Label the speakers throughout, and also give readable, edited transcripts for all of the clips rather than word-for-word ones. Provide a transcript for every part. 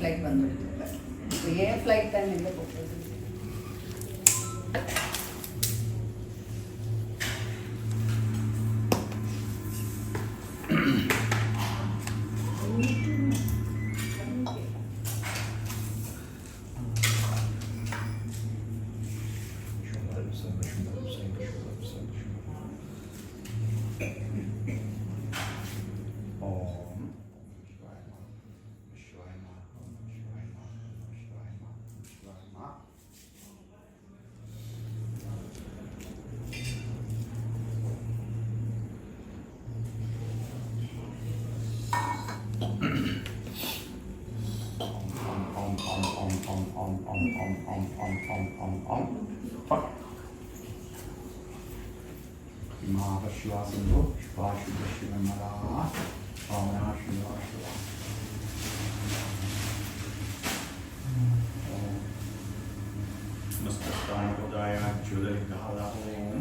Speaker 1: Flight ಬಂದ್ಬಿಡ್ತಿಲ್ಲ. ಏ flight ತಂದಿಲ್ಲ ಹೋಗ್ಬೋದು.
Speaker 2: Shivasindu, Shivashuddha Shivamara, Pavana Shiva Shiva. Namaskar Kodaya Judai Dhala Om.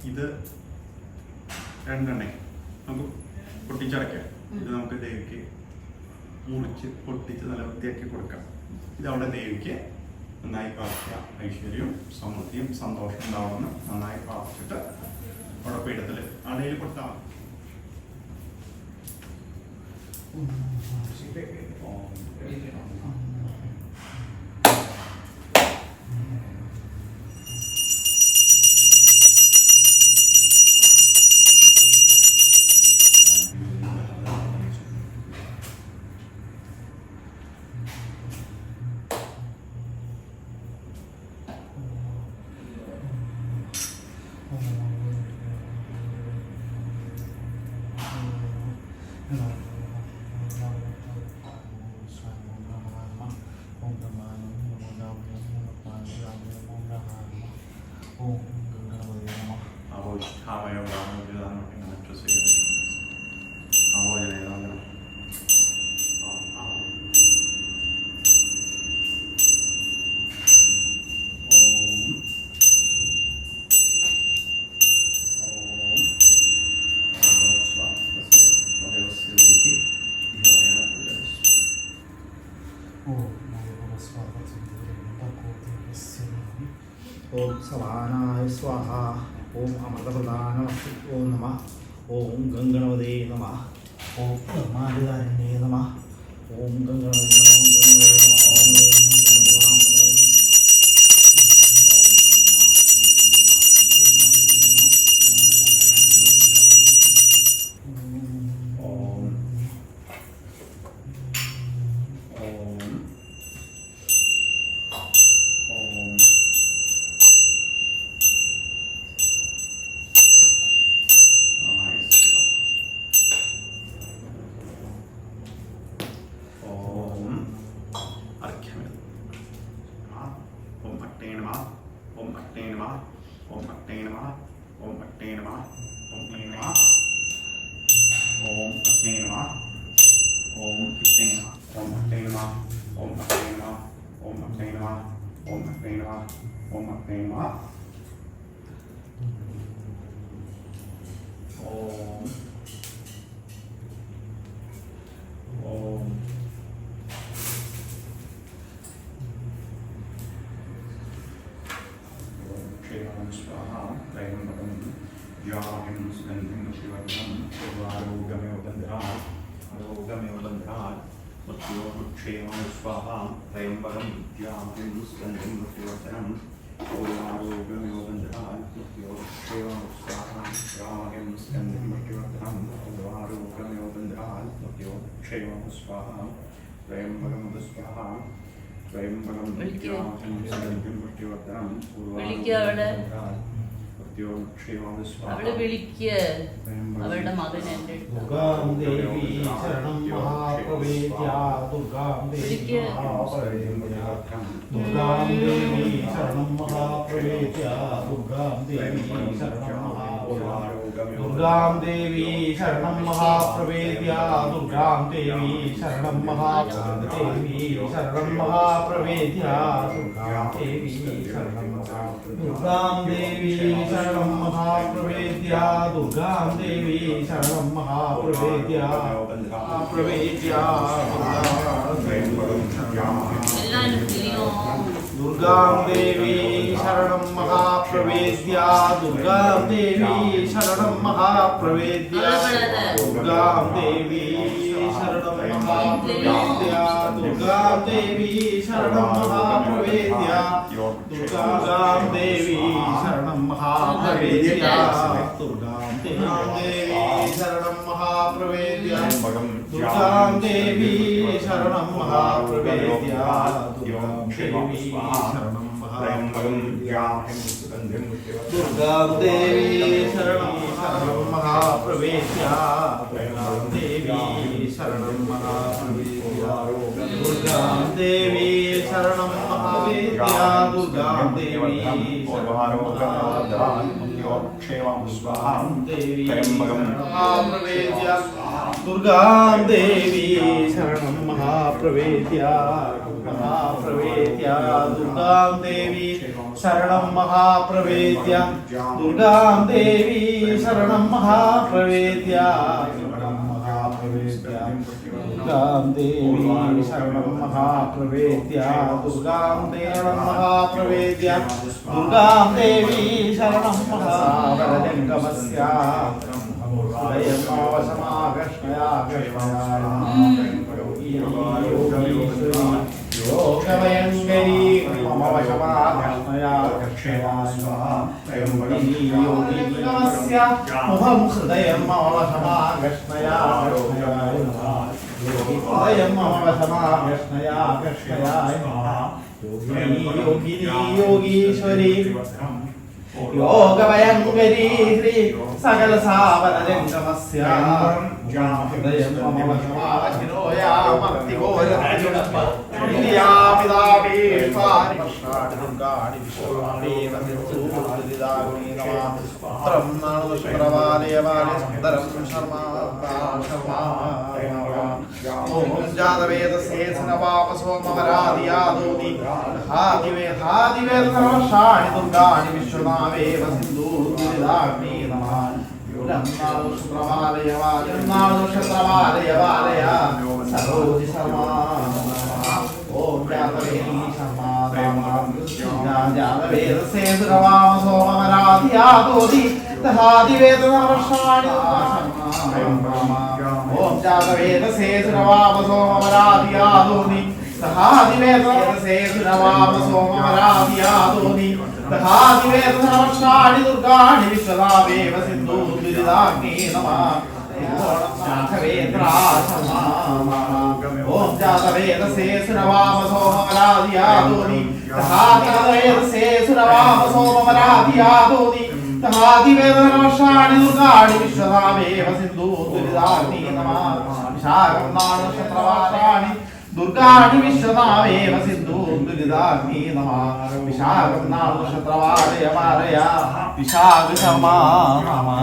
Speaker 2: ഇത് രണ്ടെണ്ണ നമുക്ക് പൊട്ടിച്ചടയ്ക്കാം. ഇത് നമുക്ക് ദേവിക്ക് മുറിച്ച് പൊട്ടിച്ച് നല്ല വൃത്തിയാക്കി കൊടുക്കാം. ഇതവിടെ ദേവിക്ക് നന്നായി പ്രാർത്ഥിക്കുക. ഐശ്വര്യവും സമൃദ്ധിയും സന്തോഷം ഉണ്ടാവുമെന്ന് നന്നായി പ്രാർത്ഥിച്ചിട്ട് അവിടെ പീഠത്തിൽ അടയിൽ കൊടുത്താൽ ओम सवानाय स्वाहा, ओम अमृतप्रदानमस्तु नमः, ओम गंगणवदे नमः, ओम ब्रह्मादिदारिणे नमः, ओम गंगणवदे
Speaker 3: അവള് വിളിക്ക് അവളുടെ മകൻ എന്റെ
Speaker 4: ദുർഗാം ദേവി ശരണം മഹാപ്രവേദ്യ ദുർഗാം ദേവി ദുർഗാം ദേവി ശരണം മഹാപ്രവേദ്യ ദുർഗാം ദേവി ശരണം ദുർഗാം ദേവി ശരണം മഹാപ്രവേദ്യ ദുർഗാം ദേവി ശരണം മഹാദേവി ശരണം മഹാപ്രവേദ്യ ദുർഗാം ദേവി ശരണം ദുർഗാം ദേവി ശരണം മഹാപ്രവേദ്യ ദുർഗാം ദേവി ശരണം മഹാപ്രവേദ്യ പ്രവേദ്യ
Speaker 3: എല്ലാരും തിരിയോ
Speaker 4: ദുർഗാം ദേവി ശരണം മഹാപ്രവേദ്യ ദുർഗാം ദേവി ശരണം മഹാപ്രവേദ്യ ദുർഗാം ദേവി ശരണം മഹാപ്രവേദ്യ ദുർഗാം ദേവി ശരണം മഹാപ്രവേദ്യ ദുർഗാം ദേവി ശരണം മഹാപ്രവേദ്യ ദുർഗാം ദേവി ശരണം മഹാപ്രവേദ്യ ദുർഗാം ദേവി ശരണം മഹാപ്രവേദ്യ ദുർഗാം ദേവി ശരണം ദുർഗാം ദേവി ശരണം മഹാപ്രവേദ്യ ദുർഗാം ദേവി ശരണം മഹാപ്രവേദ്യ ദുർഗാം ദേവി ശരണം മഹാവേദ്യ ദുർഗാം ദേവി ദുർഗാം ദേവി ശരണം മഹാപ്രവേദ്യ മഹാപ്രവേദ്യ ദുർഗാം ദേവി ശരണം മഹാപ്രവേദ്യ ദുർഗാം ദേവി ശരണം മഹാപ്രവേദ്യ ദുർഗാം ദേവി ശരണം മഹാപ്രവേദ്യ ദുർഗാം ദേവി മഹാപ്രവേദ്യ ദുർഗാം ദേവി ശരണം മഹാവരജംഗമസ്യ യോഗമയങ്കരീ മുഖം ഹൃദയം മമവശമാകൃഷ്ണയാ ഹൃദയം മമവശമാകൃഷ്ണയാകൃഷ്ണയായ യോഗിനി യോഗീശ്വരി യോഗഭയങ്കരീ ശ്രീ സകല സാവരജംഗമസ്യ ഹൃദയം ദുർഗാണി വിശ്വനാവേവ സിന്ധു ദുരിതാഗ്നി നമഃ ഓം ജാതവേദസേ സുരവാമ സോമരാദിയാദോനി തഹാദിവേദസേ സുരവാമ സോമരാദിയാദോനി തഹാദിവേദനവർഷാണി ദുർഗാണി വിശ്വനാവേവ സിന്ധു ദുരിതാഗ്നി നമഃ വിശാഖം നാമനക്ഷത്രവാരാണി ദുർഗാണി വിശ്വനാവേവ സിന്ധു ദുരിതാഗ്നി നമഃ വിശാഖം നാമനക്ഷത്രവാരയ വാരയ വിശാഖ ശർമാ നമഃ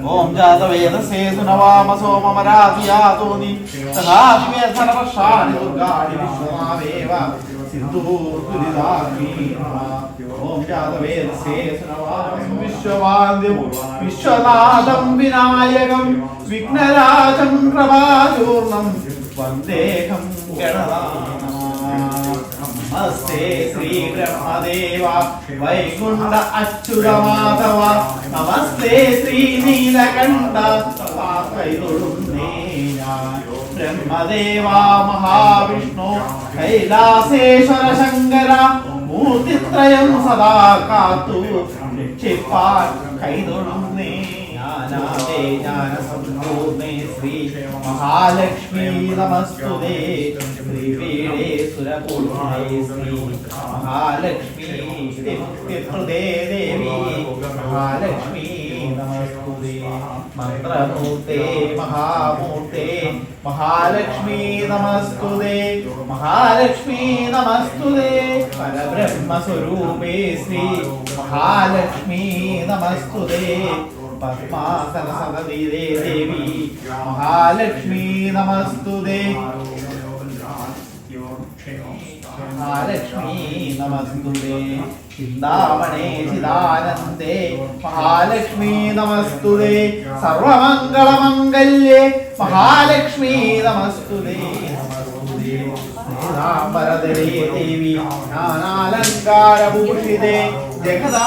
Speaker 4: ഓം ജാതവേദസേ സുനവാമ സോമരാദിയാദോനി തഥാദിവേദനവർഷാണി ദുർഗാണി വിശ്വനാവേവ സിന്ധു ദുരിതാഗ്നി നമഃ ഓം ജാതവേദസേ സുനവാമ വിശ്വവാദ്യം വിശ്വനാഥം വിനായകം വിഘ്നരാജം പ്രഭാചൂർണം വന്ദേഹം നമസ്തേ ശ്രീ ബ്രഹ്മദേവ വൈകുണ്ഠ അച്യുത മാധവ നമസ്തേ ശ്രീ നീലകണ്ഠ കൈതൊഴുന്നേ ഞാൻ ബ്രഹ്മദേവ മഹാവിഷ്ണു കൈലാസേശ്വര ശങ്കര മൂർത്തിത്രയം സദാ കാത്തു രക്ഷിപ്പാൻ കൈതൊഴുന്നേ ജ്ഞാനാദേ ജ്ഞാനസമ്പൂർണേ ശ്രീ മഹാലക്ഷ്മീ നമസ്തുതേ ശ്രീപീഠേ സുരപൂർണേ ശ്രീ മഹാലക്ഷ്മീ നിത്യഹൃദേ ദേവി മഹാലക്ഷ്മീ നമസ്തുതേ മന്ത്രമൂർത്തേ മഹാമൂർത്തേ മഹാലക്ഷ്മീ നമസ്തുതേ മഹാലക്ഷ്മീ നമസ്തുതേ പരബ്രഹ്മസ്വരൂപേ ശ്രീ മഹാലക്ഷ്മീ നമസ്തുതേ പദ്മാസന സദതിരേ ദേവി മഹാലക്ഷ്മീ നമസ്തുതേ മഹാലക്ഷ്മീ നമസ്തുതേ ചിന്താമണേ ചിദാനന്ദേ മഹാലക്ഷ്മീ നമസ്തുതേ സർവമംഗളമംഗല്യേ മഹാലക്ഷ്മീ നമസ്തുതേ പരദരേ ദേവി ജ്ഞാനാലങ്കാരഭൂഷിതേ ജഗദാ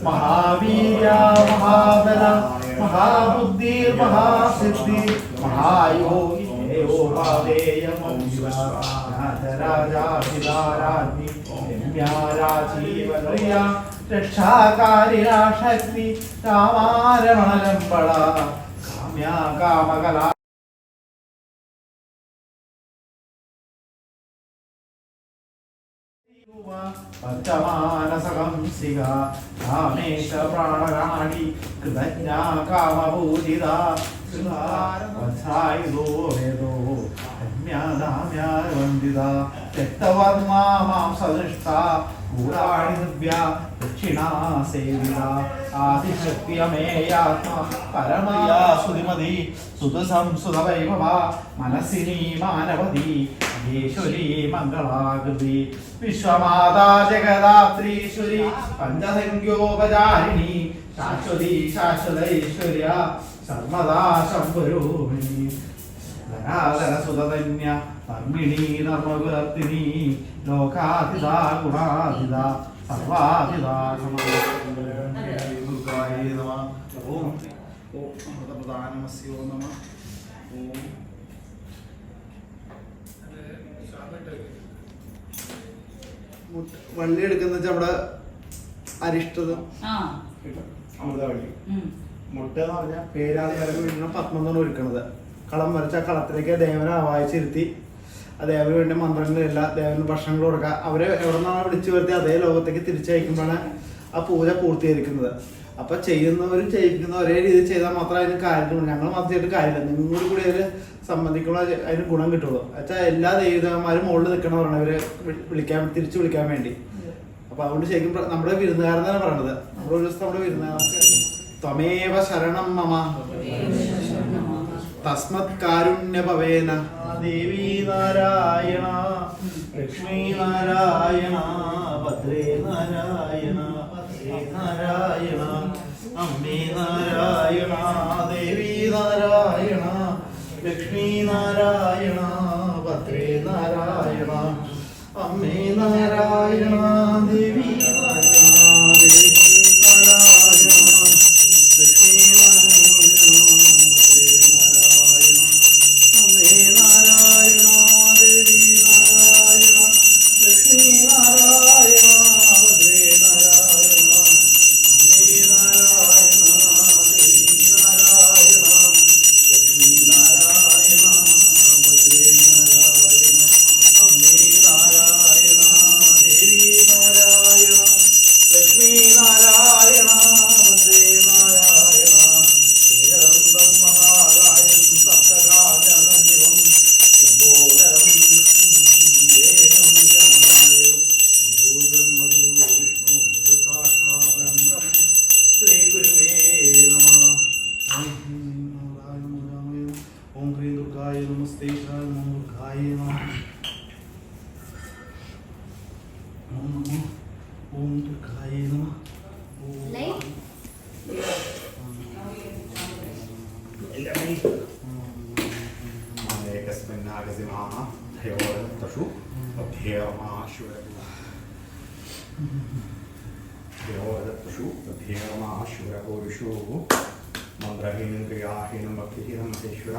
Speaker 4: महावीर्या महाबला महाबुद्धि महासिद्धि महायोगी राजाधिराज्ञी रम्याराजीवनया रक्षाकारिणा शक्ति कामारमणलम्बला काम्या कामकला पंचमानसकंसिका कामेश प्राणराणी कृतज्ञा कामपूजिता वत्सायुधो वेदो रम्या वन्दिता त्यक्तवर्मा मां सदृष्टा गूढाणि दिव्या दक्षिणा सेविता आदिशक्त्यमेयात्मा परमया सुधिमती सुतसंसुतवैभवा मनसिनी मानवती ईश्वरी मंगलाकृति विश्वमाता जगदात्रीश्वरी पंचसंख्योपचारिणी शाश्वती शाश्वतैश्वर्या सर्वदा शम्भुरूपिणी धनाधनसुतधन्या धर्मिणी धर्मकुलर्तिनी लोकाधिदा गुणाधिदा सर्वाधिदा दुर्गाय नमः ओम अमृतप्रदानमस्यो नमः ओम വള്ളി എടുക്കുന്ന നമ്മുടെ അരിഷ്ടതം അമൃതവള്ളി മുട്ട എന്ന് പറഞ്ഞാൽ പേരാളി വീടിന് പത്മം ഒരുക്കണത് കളം വരച്ച ആ കളത്തിലേക്ക് ദേവനെ വായിച്ചിരുത്തി ആ ദേവന് വേണ്ടി മന്ത്രങ്ങളില്ല ദേവന് ഭക്ഷണങ്ങൾ കൊടുക്കുക അവരെ എവിടെ നിന്നാണ് വിളിച്ചു വരുത്തി അതേ ലോകത്തേക്ക് തിരിച്ചയക്കുമ്പോഴാണ് ആ പൂജ പൂർത്തീകരിക്കുന്നത്. അപ്പൊ ചെയ്യുന്നവരും ചെയ്യിക്കുന്ന ഒരേ രീതിയിൽ ചെയ്താൽ മാത്രമേ അതിന് കാര്യമുള്ളൂ. ഞങ്ങൾ മാത്രം ചെയ്തിട്ട് കാര്യമില്ല, നിങ്ങളോട് കൂടി അതിൽ സംബന്ധിക്കുമ്പോൾ അതിന് ഗുണം കിട്ടുള്ളൂ. വെച്ചാൽ എല്ലാ ദേവതന്മാരും മുകളിൽ നിൽക്കണമെന്നാണ് ഇവരെ തിരിച്ചു വിളിക്കാൻ വേണ്ടി. അപ്പൊ അതുകൊണ്ട് ശരിക്കും നമ്മുടെ വിരുന്നുകാരെന്നാണ് പറയണത്. നമ്മുടെ ഒരു ദിവസം നമ്മുടെ വിരുന്നുകാർക്ക് ത്വമേവ ശരണം മമ തസ്മത് കാരുണ്യപവേന ദേവി നാരായണ ലക്ഷ്മീ നാരായണ ഭദ്രേ നാരായണ ഭദ്രേ നാരായണ അമ്മേ നാരായണ ദേവി നാരായണ ലക്ഷ്മീ നാരായണ ഭദ്രേ നാരായണ അമ്മേ നാരായണ ദേവി നാരായണ ദേവി നാരായണ ലക്ഷ്മീ നാരായണ ഭദ്രേ നാരായണ അമ്മേ നാരായണ ദേവി നാരായണ ലക്ഷ്മീ നാരായണ ഭദ്രേ നാരായണ അമ്മേ നാരായണ ദേവി നാരായണ ലക്ഷ്മീ നാരായണ ഭദ്രേ നാരായണ അമ്മേ നാരായണ ദേവി നാരായണ ലക്ഷ്മീ നാരായണ ഭദ്രേ നാരായണ ഏകദന്തം മഹാകായം സപ്തകാചാരം ലംബോദരം ദേവം ഗണനായം ഗുരുബ്രഹ്മഗുരു വിഷ്ണു ഗുരുസാക്ഷാത്പരം ബ്രഹ്മ ശ്രീ ഗുരുവേ നമഃ. ഓം ഹ്രീം ദുർഗായ നമസ്തേ നമോ ദുർഗായ നമഃ. ഓം നമോ ഓം ദുർഗായ നമഃ.
Speaker 1: ലൈറ്റ്
Speaker 2: മന്ത്രഹീനം ക്രിയാഹീനം ഭക്തിഹീനം മഹേശ്വര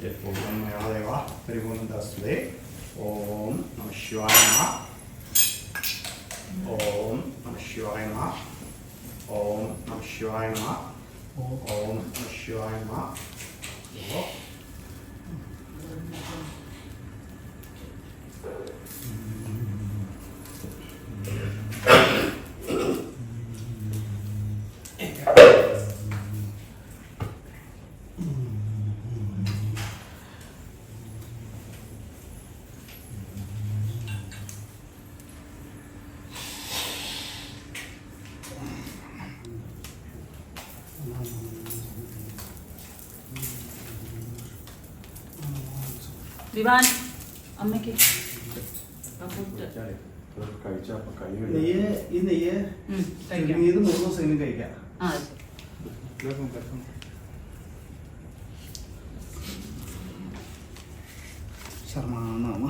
Speaker 2: യത്പൂർവം മയാ ദേവ പരിപൂർണ്ണതസ്തുതേ. ഓം നമഃ ശിവായ നമഃ. ഓം നമഃ ശിവായ നമഃ. ഓം നമഃ ശിവായ നമഃ. ഓം നമഃ ശിവായ നമഃ.
Speaker 3: ദിവാൻ അമ്മയ്ക്ക് ആ ഫുഡ്
Speaker 4: നെയ്യ് ഈ നെയ്യ്
Speaker 3: കഴിക്കാം.
Speaker 4: ഇത് 3 ദിവസം കഴിക്കാം.
Speaker 3: ആ
Speaker 4: ശർമ്മ